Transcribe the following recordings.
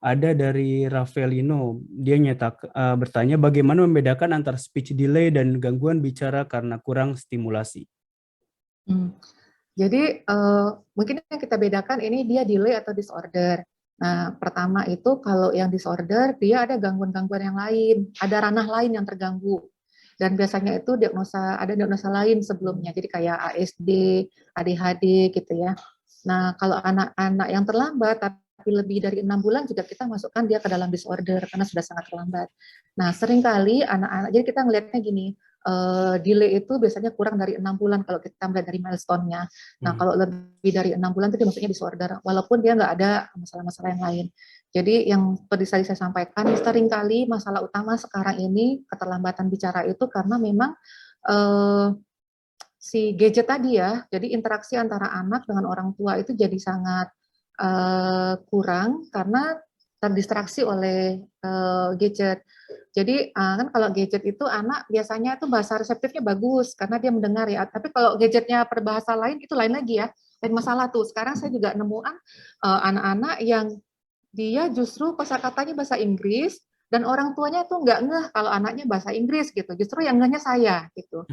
ada dari Raffaellino. Dia bertanya bagaimana membedakan antara speech delay dan gangguan bicara karena kurang stimulasi. Hmm. Jadi mungkin yang kita bedakan ini dia delay atau disorder. Nah, pertama itu kalau yang disorder dia ada gangguan-gangguan yang lain, ada ranah lain yang terganggu. Dan biasanya itu ada diagnosa lain sebelumnya. Jadi kayak ASD, ADHD gitu ya. Nah, kalau anak-anak yang terlambat tapi lebih dari 6 bulan juga kita masukkan dia ke dalam disorder karena sudah sangat terlambat. Nah, seringkali anak-anak, jadi kita ngelihatnya gini, delay itu biasanya kurang dari 6 bulan kalau kita melihat dari milestone-nya. Nah, kalau lebih dari 6 bulan itu maksudnya disorder, walaupun dia nggak ada masalah-masalah yang lain. Jadi yang tadi saya sampaikan, seringkali masalah utama sekarang ini keterlambatan bicara itu karena memang si gadget tadi ya, jadi interaksi antara anak dengan orang tua itu jadi sangat kurang karena terdistraksi oleh gadget. Jadi kan kalau gadget itu anak biasanya tuh bahasa reseptifnya bagus karena dia mendengar ya. Tapi kalau gadgetnya perbahasa lain itu lain lagi ya. Lain masalah tuh. Sekarang saya juga nemuan anak-anak yang dia justru kosakatanya bahasa Inggris dan orang tuanya tuh nggak ngeh kalau anaknya bahasa Inggris gitu. Justru yang ngehnya saya gitu.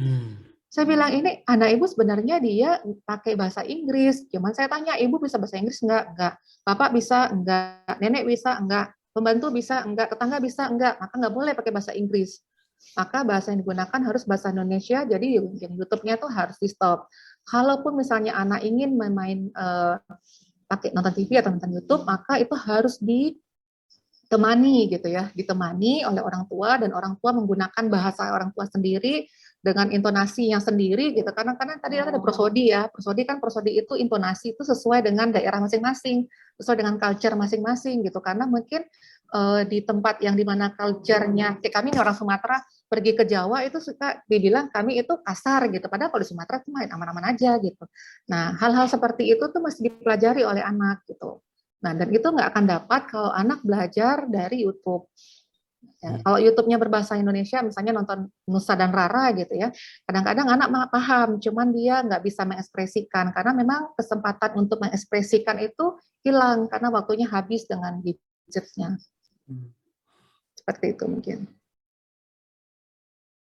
Saya bilang ini anak ibu sebenarnya dia pakai bahasa Inggris. Cuman saya tanya, ibu bisa bahasa Inggris enggak? Enggak. Bapak bisa? Enggak. Nenek bisa? Enggak. Pembantu bisa? Enggak. Tetangga bisa? Enggak. Maka enggak boleh pakai bahasa Inggris. Maka bahasa yang digunakan harus bahasa Indonesia, jadi yang YouTube-nya tuh harus di stop. Kalaupun misalnya anak ingin main pakai nonton TV atau nonton YouTube, maka itu harus ditemani gitu ya, ditemani oleh orang tua dan orang tua menggunakan bahasa orang tua sendiri dengan intonasi yang sendiri gitu. Karena tadi ada prosodi ya, prosodi itu intonasi itu sesuai dengan daerah masing-masing, sesuai dengan culture masing-masing gitu. Karena mungkin di tempat yang dimana culture-nya, kayak kami orang Sumatera pergi ke Jawa itu suka dibilang kami itu kasar gitu. Padahal kalau di Sumatera itu main aman-aman aja gitu. Nah, hal-hal seperti itu tuh mesti dipelajari oleh anak gitu. Nah, dan itu nggak akan dapat kalau anak belajar dari YouTube. Ya, kalau YouTube-nya berbahasa Indonesia, misalnya nonton Nusa dan Rara gitu ya, kadang-kadang anak paham, cuman dia nggak bisa mengekspresikan, karena memang kesempatan untuk mengekspresikan itu hilang, karena waktunya habis dengan gadgetnya. Seperti itu mungkin.